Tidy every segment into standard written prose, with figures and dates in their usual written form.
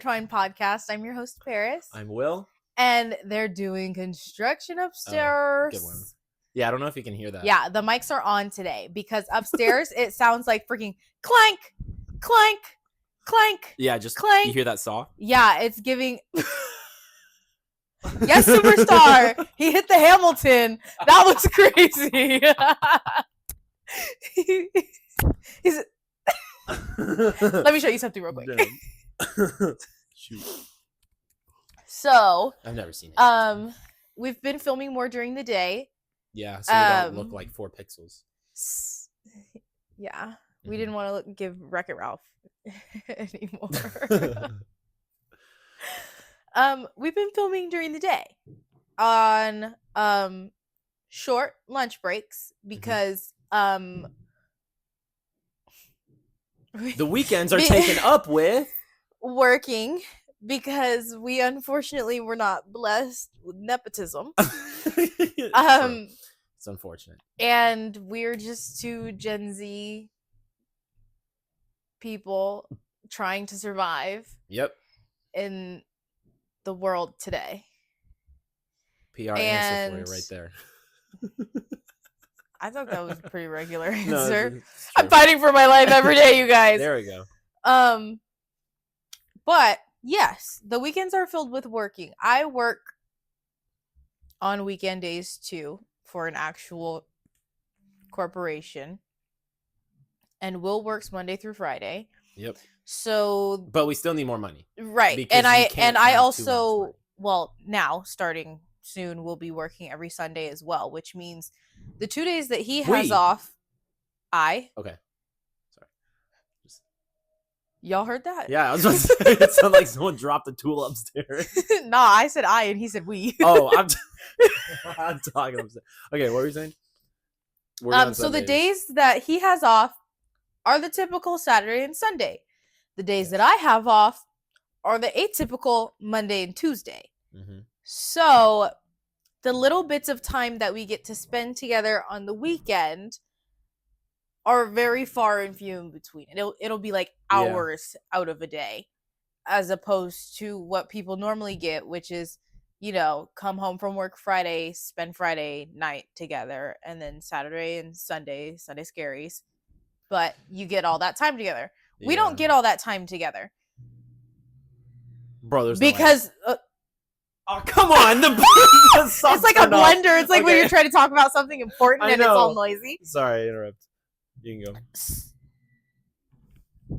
Intertwined podcast. I'm your host, Paris. I'm Will. And they're doing construction upstairs. Good one. Yeah, I don't know if you can hear that. Yeah, the mics are on today because upstairs it sounds like freaking clank, clank, clank. Yeah, just clank. You hear that saw? Yeah, it's giving. Yes, superstar. He hit the Hamilton. That was crazy. He's. Let me show you something real quick. Shoot. So I've never seen it. We've been filming more during the day. Yeah, so we don't look like 4 pixels. Yeah, we didn't want to give Wreck-It Ralph anymore. We've been filming during the day on short lunch breaks because the weekends are taken up with working because we unfortunately were not blessed with nepotism. It's unfortunate. And we're just two Gen Z people trying to survive. Yep. In the world today. PR answer for you right there. I thought that was a pretty regular answer. No, I'm fighting for my life every day, you guys. There we go. But yes, the weekends are filled with working. I work on weekend days too for an actual corporation. And Will works Monday through Friday. Yep. So but we still need more money. Right. And I also now starting soon we'll be working every Sunday as well, which means the 2 days that he has off Okay. Sorry. Y'all heard that? Yeah, I was about to say it sounded like someone dropped a tool upstairs. Nah, I said I and he said we. Oh, I'm talking upstairs. Okay, what were you saying? So the days that he has off are the typical Saturday and Sunday. The days that I have off are the atypical Monday and Tuesday. Mm-hmm. So the little bits of time that we get to spend together on the weekend are very far and few in between. It'll be like hours out of a day, as opposed to what people normally get, which is, come home from work Friday, spend Friday night together, and then Saturday and Sunday scaries. But you get all that time together. Yeah. We don't get all that time together. Bro, there's because oh, come on. It's like a blender. It's like when you're trying to talk about something important and it's all noisy. Sorry, interrupt. You can go.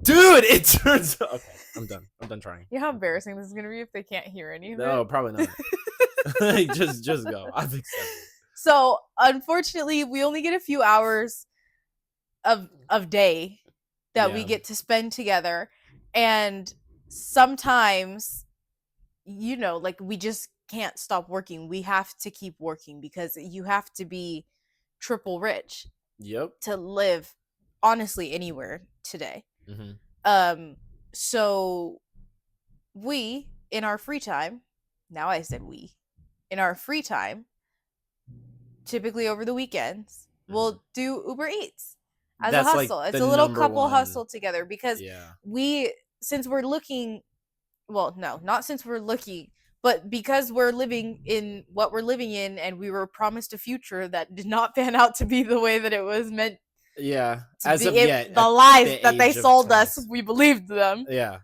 Dude, it turns out. Okay, I'm done. I'm done trying. You know how embarrassing this is going to be if they can't hear any of it? No, probably not. just go. I'm excited. So, unfortunately, we only get a few hours of day that we get to spend together. And sometimes, like we just can't stop working. We have to keep working because you have to be triple rich. Yep. To live, honestly, anywhere today. Mm-hmm. So we, in our free time, now I said we, in our free time, typically over the weekends, we'll do Uber Eats as a hustle. Like it's a little couple hustle together because since we're looking, well, no, not since we're looking, but because we're living in what we're living in and we were promised a future that did not pan out to be the way that it was meant. Yeah. As of yet, the lies that they sold us, we believed them. Yeah.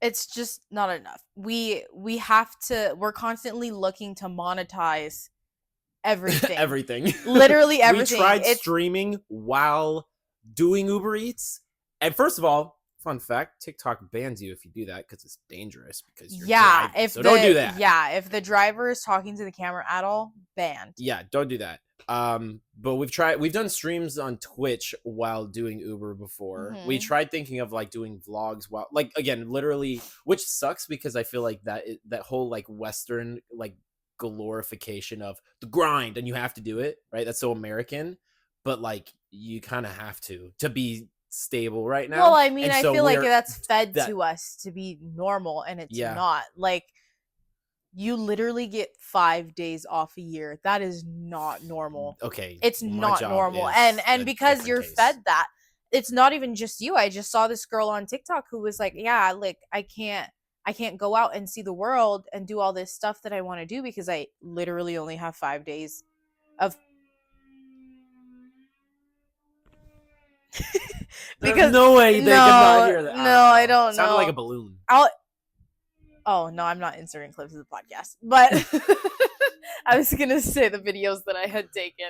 It's just not enough. We have to, we're constantly looking to monetize everything. Everything. Literally everything. We tried streaming while doing Uber Eats. And first of all, fun fact, TikTok bans you if you do that because it's dangerous because you're driving. So don't do that. Yeah, if the driver is talking to the camera at all, banned. Yeah, don't do that. But we've done streams on Twitch while doing Uber before. Mm-hmm. We tried thinking of like doing vlogs while, like, again, literally, which sucks because I feel like that whole like Western like glorification of the grind and you have to do it, right? That's so American, but like you kind of have to be stable right now. Well, I mean, I feel like that's fed to us to be normal, and it's not. Like, you literally get 5 days off a year. That is not normal. Okay, it's not normal, and because you're fed that, it's not even just you. I just saw this girl on TikTok who was like, yeah, like I can't go out and see the world and do all this stuff that I want to do because I literally only have 5 days of There's no way they could not hear that. No, I don't know. Sounded like a balloon. Oh no, I'm not inserting clips of the podcast, but I was gonna say the videos that I had taken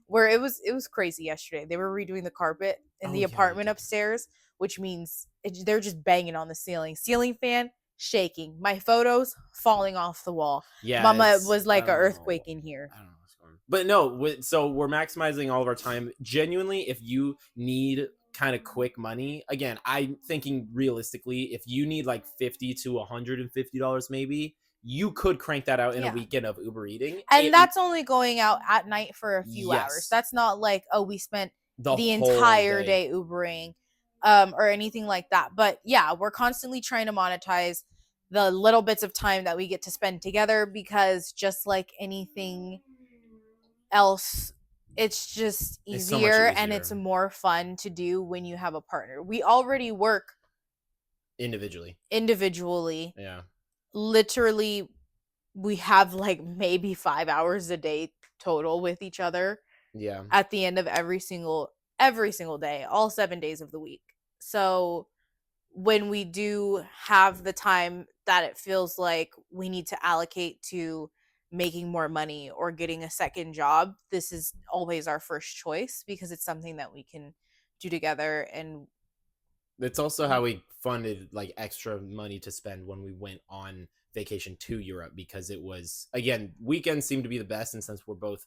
where it was crazy yesterday. They were redoing the carpet in the apartment upstairs, which means they're just banging on the ceiling fan shaking, my photos falling off the wall. Yeah, Mama was like an earthquake in here. I don't know what's going on. But no, so we're maximizing all of our time. Genuinely, if you need kind of quick money, again, I'm thinking realistically, if you need like $50 to $150 maybe, you could crank that out in a weekend of Uber eating. And that's only going out at night for a few hours. That's not like, oh, we spent the entire day Ubering or anything like that. But yeah, we're constantly trying to monetize the little bits of time that we get to spend together, because just like anything else, it's just easier, so easier, and it's more fun to do when you have a partner. We already work individually. Yeah. Literally, we have like maybe 5 hours a day total with each other. Yeah. At the end of every single day, all 7 days of the week. So when we do have the time that it feels like we need to allocate to making more money or getting a second job, this is always our first choice because it's something that we can do together. And it's also how we funded like extra money to spend when we went on vacation to Europe, because it was, again, weekends seem to be the best, and since we're both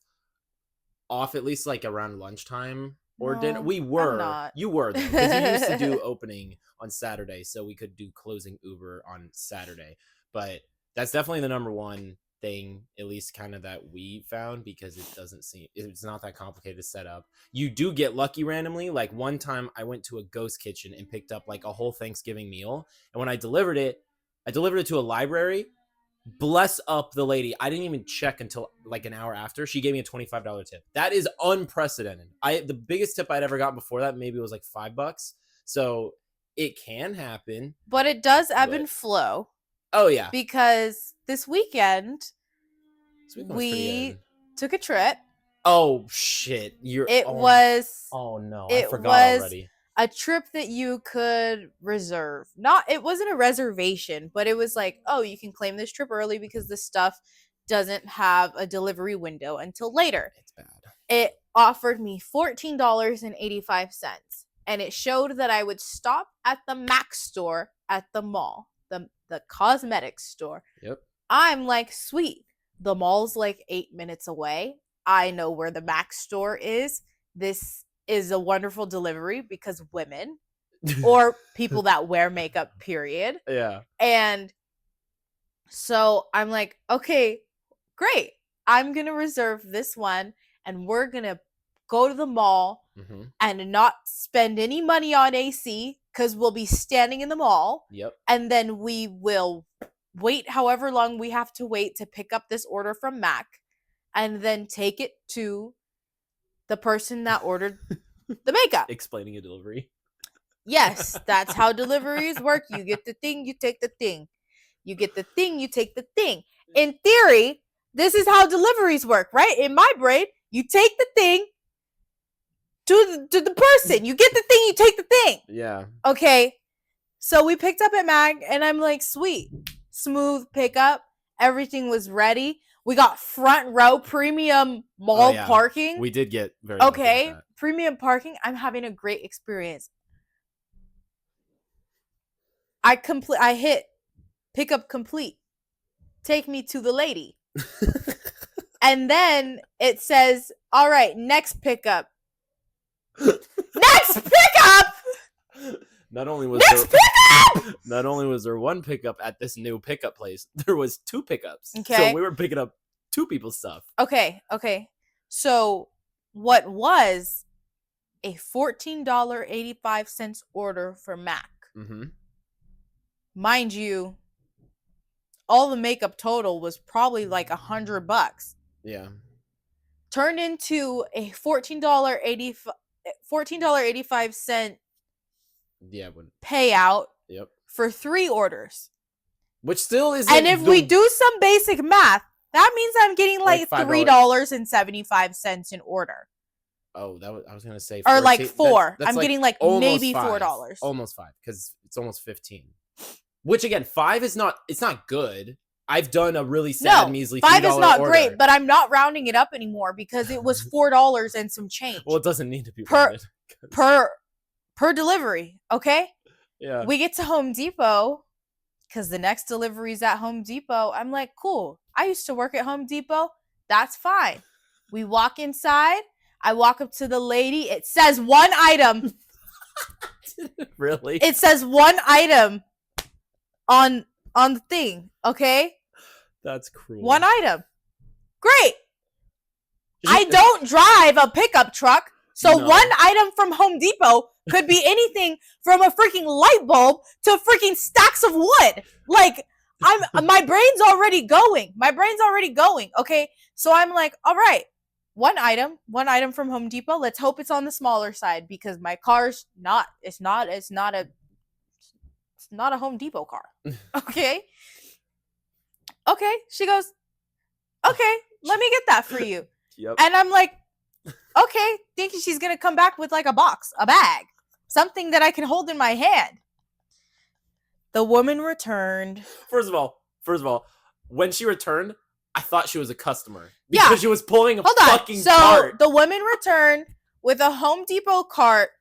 off at least like around lunchtime or dinner. You were though, because you used to do opening on Saturday, so we could do closing Uber on Saturday. But that's definitely the number one thing, at least kind of that we found, because it's not that complicated to set up. You do get lucky randomly. Like one time I went to a ghost kitchen and picked up like a whole Thanksgiving meal, and when I delivered it to a library. Bless up the lady. I didn't even check until like an hour after. She gave me a $25 tip. That is unprecedented. The biggest tip I'd ever got before that maybe was like $5. So it can happen. But it does ebb and flow. Oh yeah. Because this weekend we took a trip. Oh shit. Oh no, I forgot already. A trip that you could reserve. It wasn't a reservation, but it was like, oh, you can claim this trip early because this stuff doesn't have a delivery window until later. It's bad. It offered me $14.85, and it showed that I would stop at the Mac store at the mall, the cosmetics store. Yep. I'm like, sweet. The mall's like 8 minutes away. I know where the Mac store is. This is a wonderful delivery because women or people that wear makeup, period. Yeah. And so I'm like, okay, great. I'm going to reserve this one, and we're going to go to the mall and not spend any money on AC because we'll be standing in the mall. Yep. And then we will wait however long we have to wait to pick up this order from Mac, and then take it to the person that ordered the makeup. Explaining a delivery. Yes, that's how deliveries work. You get the thing, you take the thing. You get the thing, you take the thing. In theory, this is how deliveries work, right? In my brain, you take the thing to the person. You get the thing, you take the thing. Yeah. Okay. So we picked up at Mag, and I'm like, sweet. Smooth pickup. Everything was ready. We got front row premium mall parking. We did get very okay. Premium parking. I'm having a great experience. I hit pickup complete. Take me to the lady. And then it says, all right, next pickup. Next pickup. Not only was there one pickup at this new pickup place, there was 2 pickups. Okay. So we were picking up 2 people's stuff. Okay. So what was a $14.85 order for Mac? Mm-hmm. Mind you, all the makeup total was probably like $100. Yeah. Turned into a $14.85 $14.85 payout. Yep. For 3 orders. Which still isn't. And if we do some basic math, that means I'm getting like $3.75 an order. Oh, I was gonna say, or like 4. I'm getting like maybe $4. Almost 5, because it's almost 15. Which again, 5 is not. It's not good. I've done a really sad, measly $3 5 is not order. Great, but I'm not rounding it up anymore because it was $4 and some change. Well, it doesn't need to be per delivery. Okay. Yeah. We get to Home Depot because the next delivery is at Home Depot. I'm like, cool. I used to work at Home Depot. That's fine. We walk inside. I walk up to the lady. It says 1 item. Really? It says 1 item on the thing. Okay. That's cruel. 1 item. Great. I don't drive a pickup truck. So no. 1 item from Home Depot could be anything from a freaking light bulb to freaking stacks of wood. Like, my brain's already going. Okay. So I'm like, all right, 1 item from Home Depot. Let's hope it's on the smaller side because my car's it's not a Home Depot car. Okay. Okay. She goes, okay, let me get that for you. Yep. And I'm like, okay, thinking she's going to come back with like a bag, something that I can hold in my hand. The woman returned. First of all, when she returned, I thought she was a customer because she was pulling a fucking cart. So the woman returned with a Home Depot cart,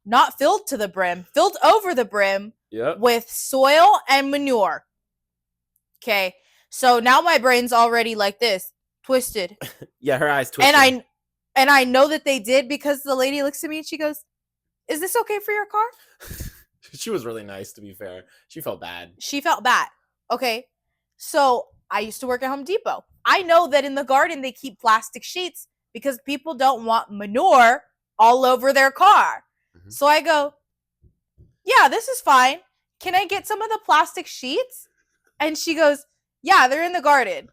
not filled to the brim, filled over the brim with soil and manure. Okay. So now my brain's already like this, twisted. Yeah, her eyes twisted. And I know that they did because the lady looks at me and she goes, "Is this okay for your car?" She was really nice, to be fair. She felt bad. Okay. So I used to work at Home Depot. I know that in the garden they keep plastic sheets because people don't want manure all over their car. Mm-hmm. So I go, yeah, this is fine. Can I get some of the plastic sheets? And she goes, yeah, they're in the garden.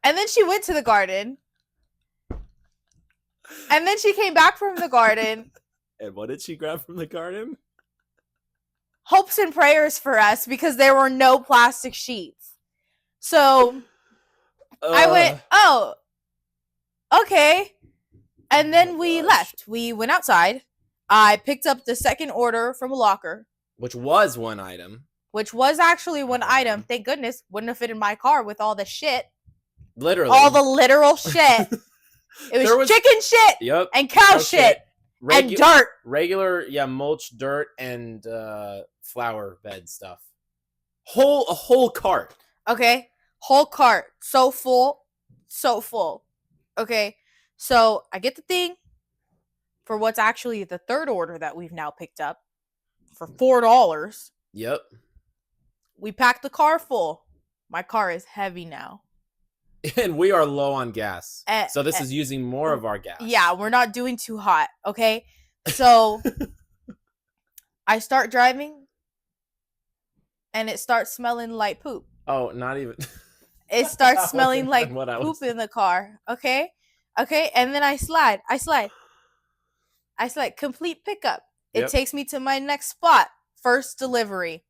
And then she went to the garden. And then she came back from the garden. And what did she grab from the garden? Hopes and prayers for us because there were no plastic sheets. So I went, oh, okay. And then we left. We went outside. I picked up the second order from a locker. Which was 1 item. Which was actually 1 item. Thank goodness. Wouldn't have fit in my car with all the shit. Literally. All the literal shit. It was chicken shit and cow shit and dirt. Regular, mulch, dirt, and flower bed stuff. A whole cart. Okay. Whole cart. So full. Okay. So I get the thing for what's actually the third order that we've now picked up for $4. Yep. We packed the car full. My car is heavy now. And we are low on gas. So this is using more of our gas. Yeah, we're not doing too hot. Okay. So I start driving and it starts smelling like poop. Oh, not even. It starts smelling like poop in the car. Okay. And then I slide. Complete pickup. It takes me to my next spot. First delivery.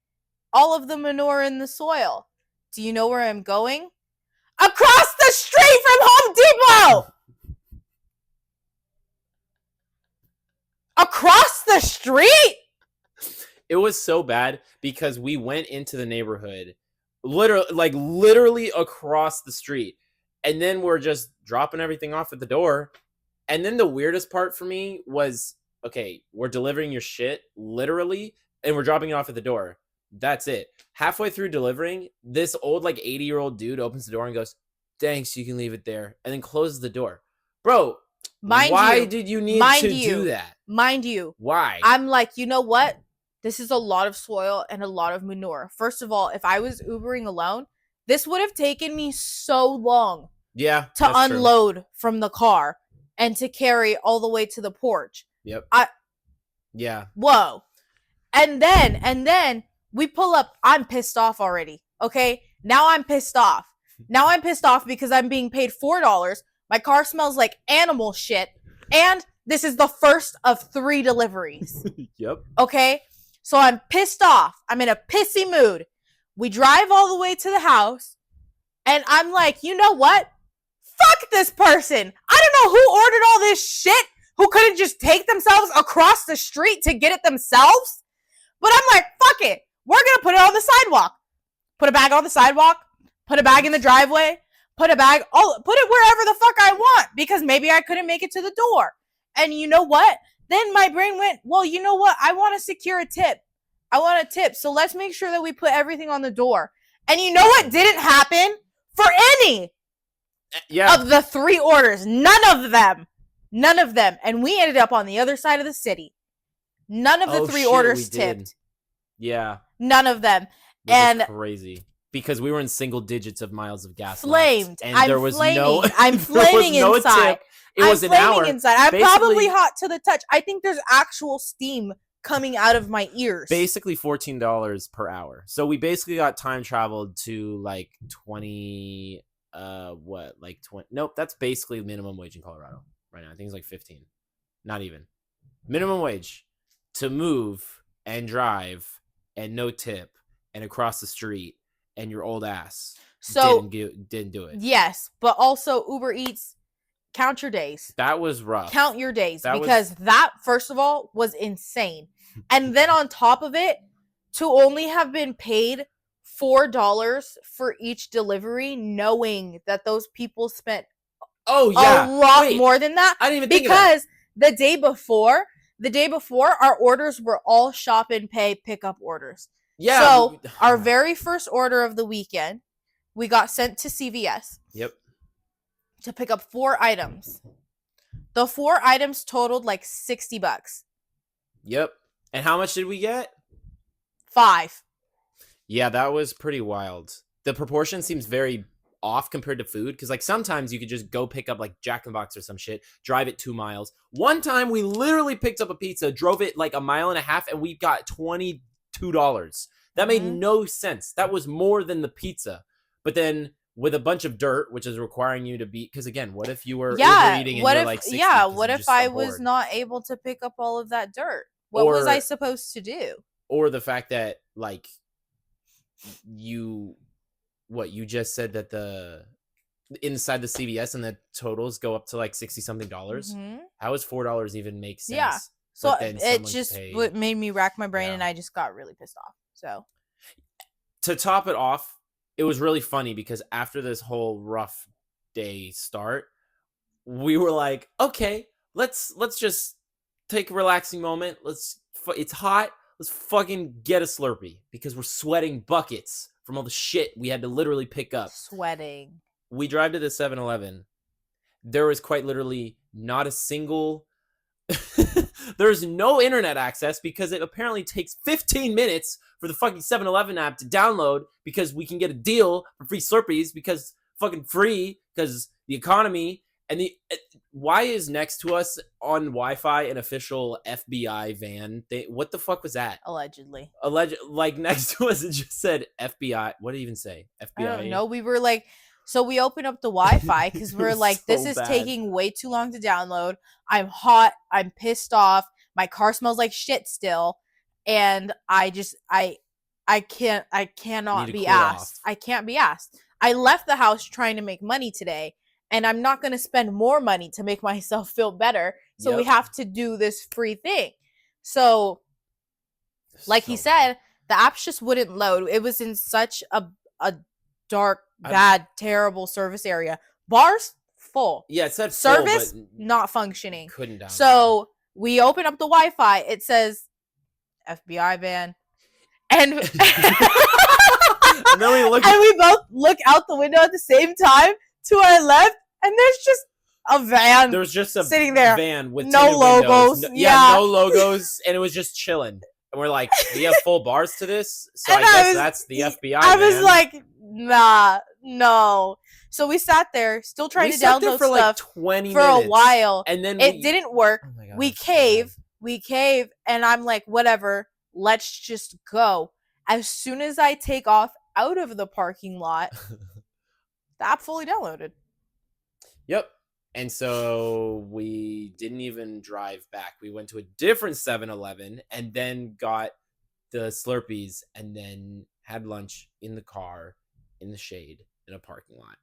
All of the manure in the soil. Do you know where I'm going? Across the street from Home Depot! Across the street? It was so bad because we went into the neighborhood literally across the street. And then we're just dropping everything off at the door. And then the weirdest part for me was, okay, we're delivering your shit literally and we're dropping it off at the door. That's it. Halfway through delivering, this old 80-year-old dude opens the door and goes, "Thanks, you can leave it there," and then closes the door. Bro, why did you need to do that? Mind you. Why? I'm like, you know what? This is a lot of soil and a lot of manure. First of all, if I was Ubering alone, this would have taken me so long to unload from the car and to carry all the way to the porch. Yep. Whoa. And then we pull up. I'm pissed off already. Okay. Now I'm pissed off because I'm being paid $4. My car smells like animal shit. And this is the first of 3 deliveries. Yep. Okay? So I'm pissed off. I'm in a pissy mood. We drive all the way to the house. And I'm like, you know what? Fuck this person. I don't know who ordered all this shit, who couldn't just take themselves across the street to get it themselves. But I'm like, fuck it. We're going to put it on the sidewalk. Put a bag on the sidewalk. Put a bag in the driveway. Put it wherever the fuck I want, because maybe I couldn't make it to the door. And you know what? Then my brain went, well, you know what? I want to secure a tip. I want a tip. So let's make sure that we put everything on the door. And you know what didn't happen for any of the 3 orders? None of them. And we ended up on the other side of the city. None of the 3 orders tipped. Yeah. None of them. Which is crazy. Because we were in single digits of miles of gas. Flamed. And I'm flaming inside. It was an hour. Inside. I'm probably hot to the touch. I think there's actual steam coming out of my ears. Basically $14 per hour. So we basically got time traveled to like 20 nope, that's basically minimum wage in Colorado right now. I think it's like 15. Not even. Minimum wage to move and drive and no tip and across the street and your old ass didn't do it. Yes, but also Uber Eats, count your days. That was rough. Count your days, because that, first of all, was insane. And then on top of it, to only have been paid $4 for each delivery, knowing that those people spent a lot more than that. I didn't even think of that. Because the day before, our orders were all shop and pay pickup orders. Yeah. So our very first order of the weekend, we got sent to CVS. Yep. To pick up 4 items. The 4 items totaled like $60. Yep. And how much did we get? 5. Yeah, that was pretty wild. The proportion seems very off compared to food, because like sometimes you could just go pick up like Jack in the Box or some shit, drive it 2 miles. One time we literally picked up a pizza, drove it like a mile and a half, and we got $22. That made no sense. That was more than the pizza. But then with a bunch of dirt, which is requiring you to be, because again, what if you were Uber eating and you're like 60? Yeah, what if I was not able to pick up all of that dirt? What was I supposed to do? Or the fact that like you just said that the inside the CVS and the totals go up to like $60-something. How does $4 even make sense? Yeah. So it just made me rack my brain, and I just got really pissed off. So to top it off, it was really funny because after this whole rough day start, we were like, okay, let's just take a relaxing moment. It's hot. Let's fucking get a Slurpee, because we're sweating buckets from all the shit we had to literally pick up. Sweating. We drive to the 7-Eleven. There was quite literally not a single... There's no internet access, because it apparently takes 15 minutes for the fucking 7-Eleven app to download, because we can get a deal for free Slurpees, because fucking free, because the economy. And why is next to us on Wi-Fi an official FBI van? What the fuck was that? Allegedly. Like next to us, it just said FBI. What did it even say? FBI. I don't know. We were like, so we opened up the Wi-Fi because we're like, so this is taking way too long to download. I'm hot. I'm pissed off. My car smells like shit still. And I cannot be asked. I can't be asked. I left the house trying to make money today. And I'm not going to spend more money to make myself feel better. So we have to do this free thing. So, like he said, the apps just wouldn't load. It was in such a dark, bad, terrible service area. Bars, full. Yeah, it said service, full, but not functioning. Couldn't download. So, we open up the Wi-Fi. It says, FBI van. And... and then we both look out the window at the same time to our left. And there's just a van. There's just a sitting there, van with no logos. No logos, and it was just chilling. And we're like, we have full bars to this, so I guess that's the FBI. I was like, nah, no. So we sat there, still trying to download for stuff like 20 for minutes, a while, and then it didn't work. Oh my God, we cave, and I'm like, whatever, let's just go. As soon as I take off out of the parking lot, the app fully downloaded. Yep. And so we didn't even drive back. We went to a different 7-Eleven and then got the Slurpees and then had lunch in the car in the shade in a parking lot.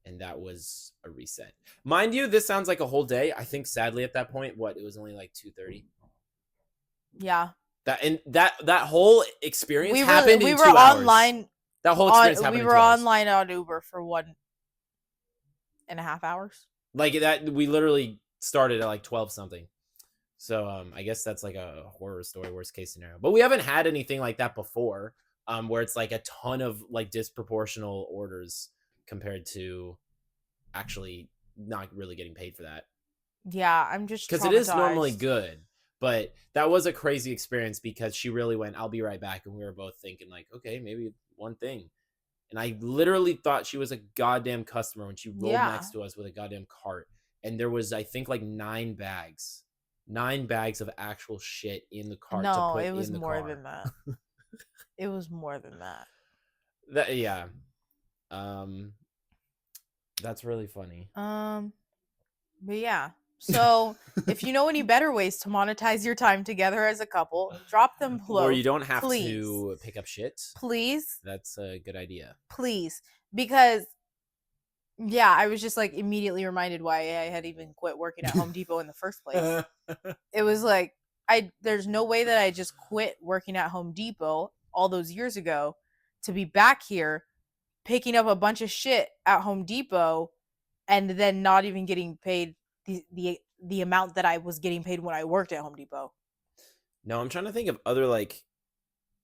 And that was a reset. Mind you, this sounds like a whole day. I think sadly at that point, it was only like 2:30. Yeah. That whole experience happened in 2 hours. Online. That whole experience happened. We were online on Uber for 1.5 hours. Like that, we literally started at like 12 something. So I guess that's like a horror story, worst case scenario. But we haven't had anything like that before, where it's like a ton of like disproportional orders compared to actually not really getting paid for that. Yeah, I'm just because it is normally good. But that was a crazy experience because she really went, I'll be right back. And we were both thinking like, okay, maybe one thing. And I literally thought she was a goddamn customer when she rolled next to us with a goddamn cart. And there was, I think, like 9 bags of actual shit in the cart. No, it was more than that. It was more than that. Yeah. That's really funny. But yeah. So if you know any better ways to monetize your time together as a couple, drop them below. Or you don't have to pick up shit. Please. That's a good idea. Please. Because yeah, I was just like immediately reminded why I had even quit working at Home Depot in the first place. It was like there's no way that I just quit working at Home Depot all those years ago to be back here picking up a bunch of shit at Home Depot and then not even getting paid the amount that I was getting paid when I worked at Home Depot. No, I'm trying to think of other like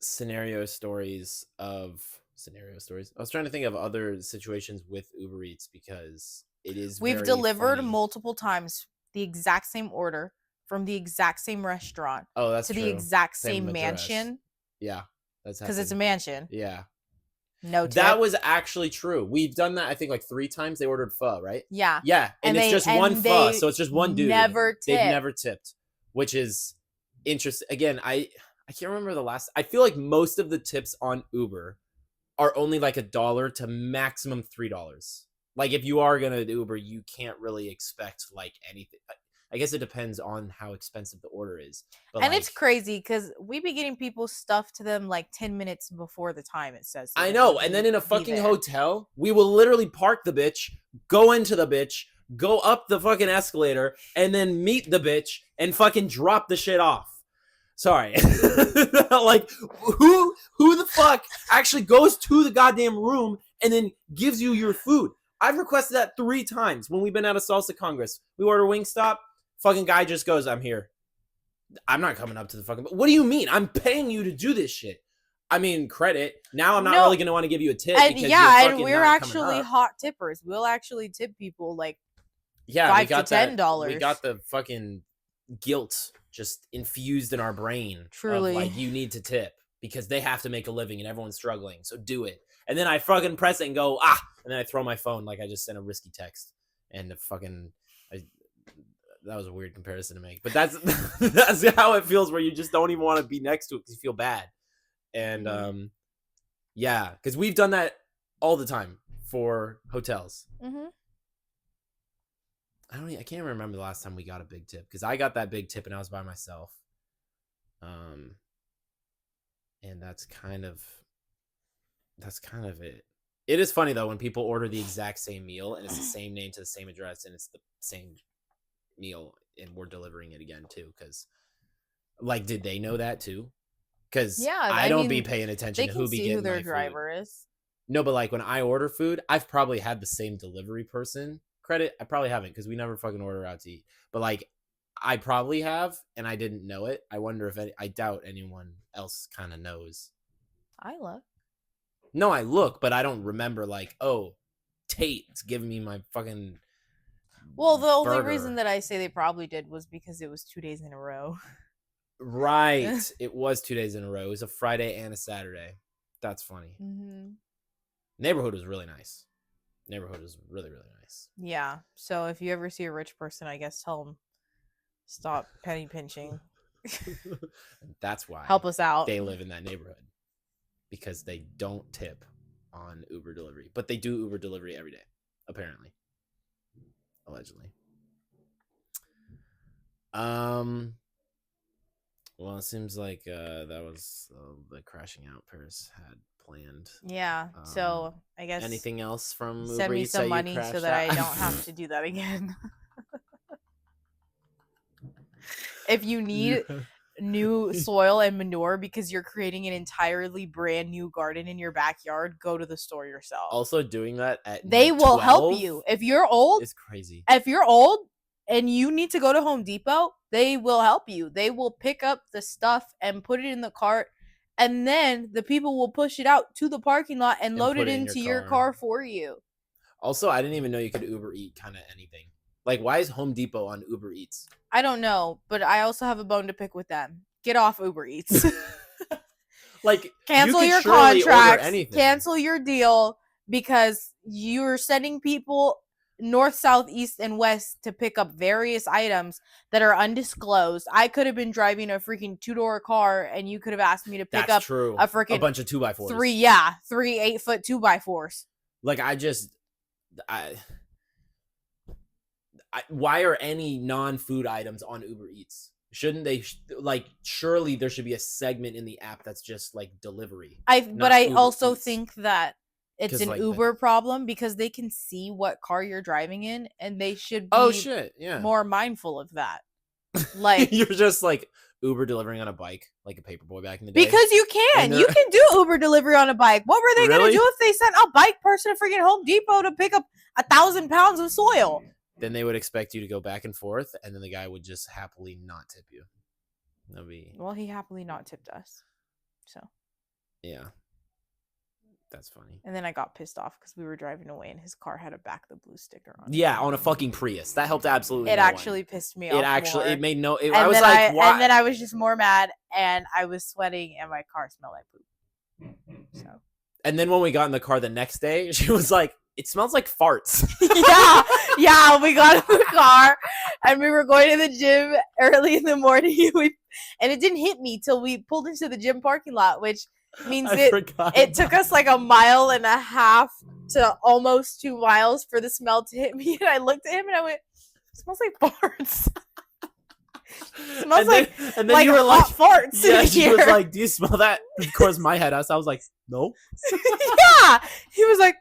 scenario stories. I was trying to think of other situations with Uber Eats because it is we've delivered multiple times the exact same order from the exact same restaurant to the exact same mansion. Yeah, that's because it's a mansion. Yeah. No tip. That was actually true. We've done that, I think, like 3 times. They ordered pho, right? Yeah. Yeah. And it's just one pho, so it's just one dude. They've never tipped, which is interesting. Again, I can't remember the last. I feel like most of the tips on Uber are only like $1 to maximum $3. Like if you are gonna Uber, you can't really expect like anything. I guess it depends on how expensive the order is. But and it's crazy because we be getting people stuff to them like 10 minutes before the time it says. I know. And then in a fucking hotel, we will literally park the bitch, go into the bitch, go up the fucking escalator, and then meet the bitch and fucking drop the shit off. Sorry. Like, who the fuck actually goes to the goddamn room and then gives you your food? I've requested that 3 times when we've been at a salsa congress. We order Wingstop. Fucking guy just goes, I'm here. I'm not coming up to the fucking... What do you mean? I'm paying you to do this shit. I mean, credit. Now I'm not really going to want to give you a tip. And yeah, and we're actually hot tippers. We'll actually tip people like $5 to $10. We got the fucking guilt just infused in our brain. Truly. Of like, you need to tip because they have to make a living and everyone's struggling. So do it. And then I fucking press it and go, and then I throw my phone like I just sent a risky text. And the fucking... that was a weird comparison to make, but that's how it feels where you just don't even want to be next to it because you feel bad. And yeah, because we've done that all the time for hotels. Mm-hmm. I can't remember the last time we got a big tip because I got that big tip and I was by myself. And that's kind of it. It is funny though when people order the exact same meal and it's the same name to the same address and it's the same meal and we're delivering it again too, because like, did they know that too? Because I don't be paying attention to who their driver is. No, but like when I order food, I've probably had the same delivery person credit. I probably haven't because we never fucking order out to eat, but like I probably have and I didn't know it. I wonder if I doubt anyone else kind of knows. I look. No, I look, but I don't remember like, oh, Tate's giving me my fucking... Well, the only reason that I say they probably did was because it was 2 days in a row. Right. It was 2 days in a row. It was a Friday and a Saturday. That's funny. Mm-hmm. Neighborhood was really nice. Neighborhood was really, really nice. Yeah. So if you ever see a rich person, I guess tell them stop penny pinching. That's why. Help us out. They live in that neighborhood. Because they don't tip on Uber delivery. But they do Uber delivery every day, apparently. Allegedly. Well, it seems like that was the crashing out Paris had planned. Yeah. So I guess anything else from send Uber me Eats some that money so that I don't have to do that again. If you need new soil and manure because you're creating an entirely brand new garden in your backyard, go to the store yourself. Also, doing that at they will help you. If you're old, it's crazy. If you're old and you need to go to Home Depot, they will help you. They will pick up the stuff and put it in the cart, and then the people will push it out to the parking lot and load it into your car for you. Also, I didn't even know you could Uber Eat kind of anything. Like, why is Home Depot on Uber Eats? I don't know, but I also have a bone to pick with them. Get off Uber Eats. Like, cancel your contracts, cancel your deal, because you're sending people north, south, east, and west to pick up various items that are undisclosed. I could have been driving a freaking 2-door car, and you could have asked me to pick up a freaking bunch of 2x4s. Three 8-foot 2x4s. Like, why are any non-food items on Uber Eats? Shouldn't they, like, surely there should be a segment in the app that's just like delivery. But I also think that it's an Uber problem, because they can see what car you're driving in, and they should be more mindful of that. Like, you're just like Uber delivering on a bike, like a paperboy back in the day. Because you can do Uber delivery on a bike. What were they gonna do if they sent a bike person to freaking Home Depot to pick up 1,000 pounds of soil? Then they would expect you to go back and forth, and then the guy would just happily not tip you. Well, he happily not tipped us. So. Yeah. That's funny. And then I got pissed off because we were driving away and his car had a Back the Blue sticker on it. Yeah, on a fucking Prius. That helped absolutely It actually pissed me off more. It made no... I was like, why? And then I was just more mad, and I was sweating, and my car smelled like poop. So. And then when we got in the car the next day, she was like, it smells like farts. Yeah, we got in the car, and we were going to the gym early in the morning, and it didn't hit me till we pulled into the gym parking lot, which means it took us like 1.5 miles to almost 2 miles for the smell to hit me. And I looked at him and I went, it smells like farts. It smells like you were like farts. Yeah, she was like, do you smell that? Of course, my head us. I was like, no. Yeah. He was like,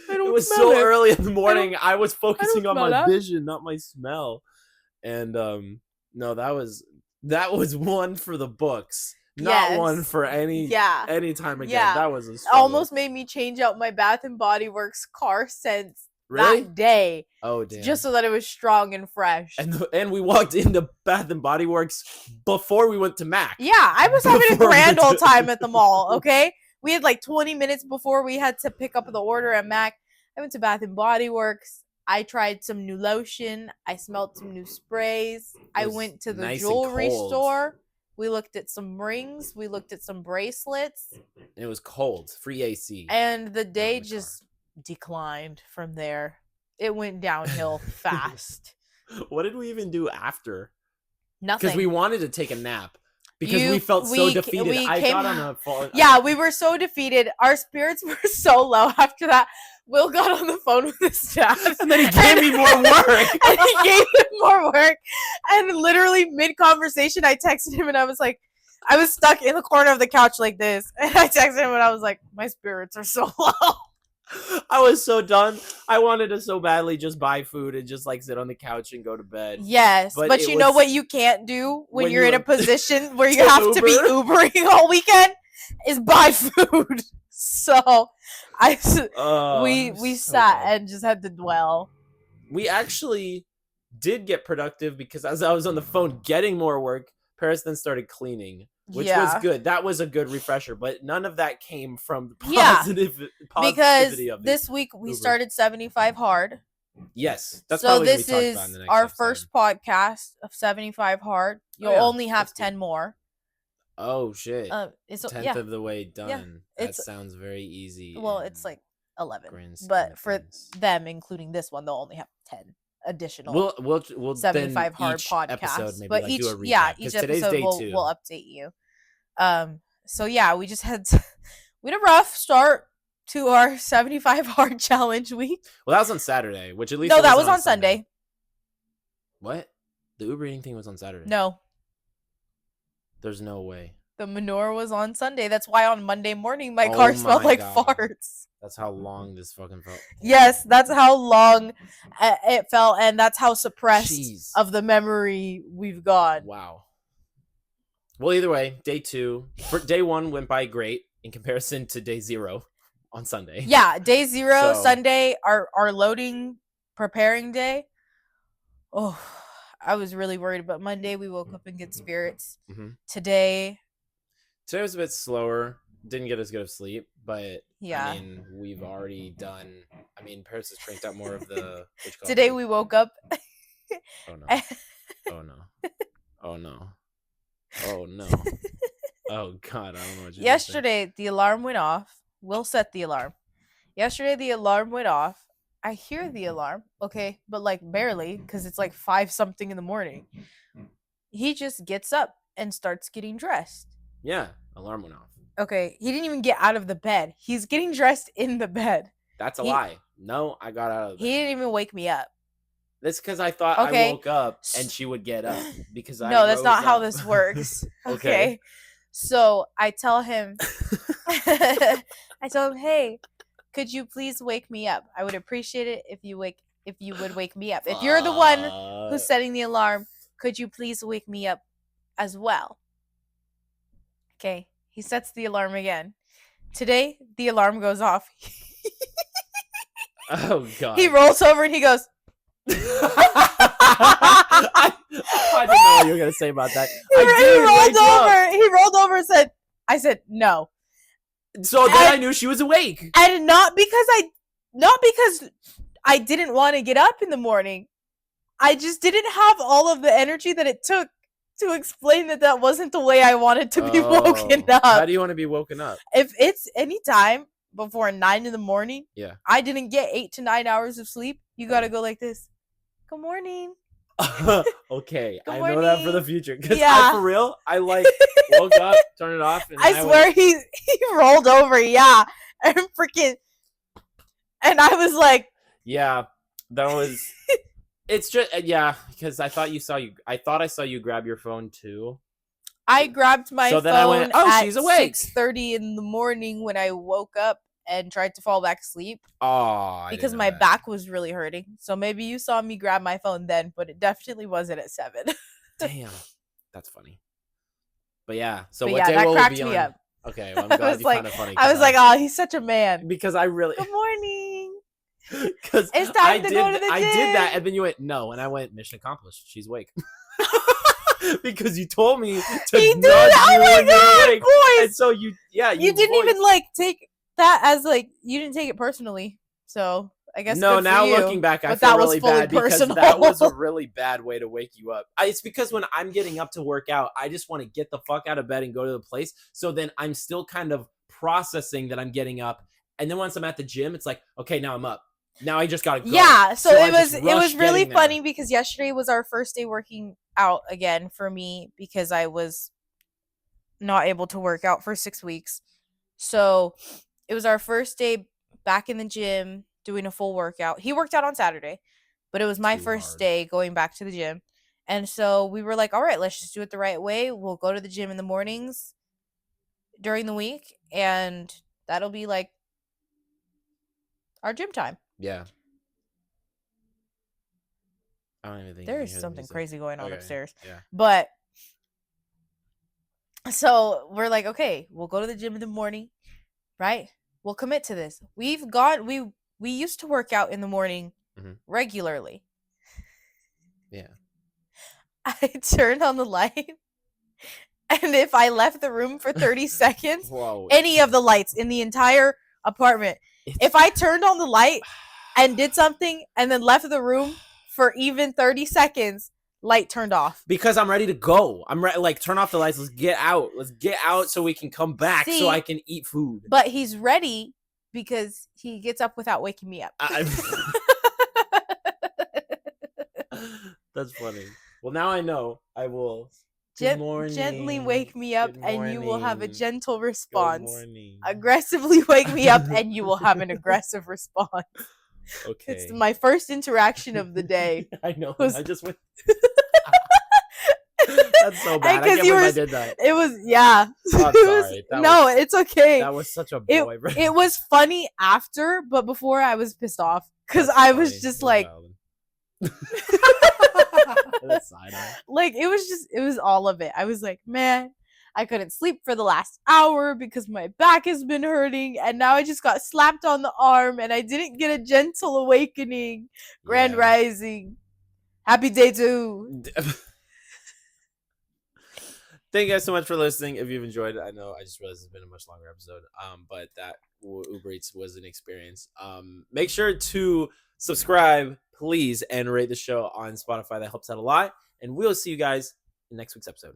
I don't. It was so early in the morning. I was focusing on my vision, not my smell. And no, that was one for the books. Not one for any time again. Yeah. That was a struggle. Almost made me change out my Bath and Body Works car scents that day. Oh, damn. Just so that it was strong and fresh. And we walked into Bath and Body Works before we went to Mac. Yeah, I was having a grand old time at the mall, okay? We had like 20 minutes before we had to pick up the order at Mac. I went to Bath and Body Works. I tried some new lotion. I smelled some new sprays. I went to the jewelry store. We looked at some rings. We looked at some bracelets. It was cold. Free AC. And the day just declined from there. It went downhill fast. What did we even do after? Nothing. Because we wanted to take a nap. Because we felt so defeated. I got on a phone. Yeah, we were so defeated. Our spirits were so low after that. Will got on the phone with his staff. And then he gave me more work. And he gave him more work. And literally mid-conversation, I texted him and I was like, I was stuck in the corner of the couch like this. And I texted him and I was like, my spirits are so low. I was so done. I wanted to so badly just buy food and just like sit on the couch and go to bed. Yes, but you know what you can't do when you're in a position where you have to be Ubering all weekend is buy food. So we sat and just had to dwell. We actually did get productive because as I was on the phone getting more work, Paris then started cleaning. Which was good. That was a good refresher, but none of that came from the positivity because of this week we started 75 hard. Yes, that's so this is our first podcast of 75 hard. You'll only have 10 more. Oh shit! 10th of the way done. Yeah, that sounds very easy. Well, it's like 11, but for them, including this one, they'll only have 10. Additional we'll 75 hard podcasts, maybe but like each do a recap, each episode will update you. So yeah, we just had we had a rough start to our 75 hard challenge week. Well, that was on Saturday, which at least no, that was on Sunday. What? The Uber eating thing was on Saturday. No. There's no way. The manure was on Sunday. That's why on Monday morning my car smelled like farts. That's how long this fucking felt. Yes, that's how long it felt, and that's how suppressed of the memory we've gone. Wow. Well, either way, day 2. For day 1 went by great in comparison to day 0 on Sunday. Yeah, day 0, Sunday, our loading, preparing day. Oh, I was really worried, but Monday we woke up in good spirits. Mm-hmm. Today was a bit slower. Didn't get as good of sleep, but yeah. I mean, we've already done. I mean, Paris has cranked out more of the. Today we woke up. Oh no! Oh no! Oh no! Oh no! Oh god! I don't know what you. Yesterday the alarm went off. We'll set the alarm. Yesterday the alarm went off. I hear the alarm, okay, but like barely, because it's like 5 something in the morning. He just gets up and starts getting dressed. Yeah, alarm went off. Okay, he didn't even get out of the bed. He's getting dressed in the bed. That's a lie. No, I got out of the bed. He didn't even wake me up. That's because I thought I woke up and she would get up. Because No, that's not how this works. Okay. So I tell him, hey, could you please wake me up? I would appreciate it if you would wake me up. If you're the one who's setting the alarm, could you please wake me up as well? Okay. He sets the alarm again. Today, the alarm goes off. Oh, God. He rolls over and he goes. I didn't know what you were going to say about that. He rolled over and said, I said, no. So then I knew she was awake. And not because I didn't want to get up in the morning. I just didn't have all of the energy that it took to explain that wasn't the way I wanted to be woken up. How do you want to be woken up? If it's any time before 9 in the morning, yeah, I didn't get 8 to 9 hours of sleep, you gotta go like this. Good morning. Okay, I know that for the future. Because for real, I woke up, turned it off, and I swear he rolled over, and freaking, and I was like, yeah, that was. It's just because I thought I saw you grab your phone too. I grabbed my phone. Then I went, she's awake. 6:30 in the morning when I woke up and tried to fall back asleep. Oh, because my back was really hurting. So maybe you saw me grab my phone then, but it definitely wasn't at 7. Damn, that's funny. But yeah, so but what day that will cracked be me on? up. Okay, well, I'm glad you found it funny. I was like, oh, he's such a man. Because I really. Good morning. Because it's time to go to the gym. I did that, and then you went no, and I went mission accomplished. She's awake. Because you told me to he did. Oh my god, boys! And so you didn't even take that as you didn't take it personally. So I guess no. Now looking back, I feel really bad because that was a really bad way to wake you up. It's because when I'm getting up to work out, I just want to get the fuck out of bed and go to the place. So then I'm still kind of processing that I'm getting up, and then once I'm at the gym, it's like, okay, now I'm up. Now I just gotta go. Yeah, so it was really funny because yesterday was our first day working out again for me because I was not able to work out for 6 weeks. So it was our first day back in the gym doing a full workout. He worked out on Saturday, but it was my first day going back to the gym. And so we were like, all right, let's just do it the right way. We'll go to the gym in the mornings during the week, and that'll be our gym time. Yeah. I don't even think there's something crazy going on upstairs. Yeah. But so we're like, okay, we'll go to the gym in the morning, right? We'll commit to this. We used to work out in the morning regularly. Yeah. I turned on the light, and if I left the room for 30 seconds, any of the lights in the entire apartment, if I turned on the light and did something and then left the room for even 30 seconds, light turned off. Because I'm ready to go. I'm ready. Turn off the lights. Let's get out. Let's get out so we can come back so I can eat food. But he's ready because he gets up without waking me up. That's funny. Well, now I know. I will Gently wake me up and you will have a gentle response. Good morning. Aggressively wake me up and you will have an aggressive response. Okay. It's my first interaction of the day. I know. I just went. That's so bad. I can't believe I did that. It was, yeah. I'm sorry. It's okay. That was such a boy. It was funny after, but before I was pissed off because I was just like, like it was all of it. I was like, man, I couldn't sleep for the last hour because my back has been hurting, and now I just got slapped on the arm, and I didn't get a gentle awakening. Grand Rising. Happy day 2. Thank you guys so much for listening. If you've enjoyed it, I know I just realized it's been a much longer episode. But that Uber Eats was an experience. Make sure to subscribe, please, and rate the show on Spotify. That helps out a lot. And we'll see you guys in next week's episode.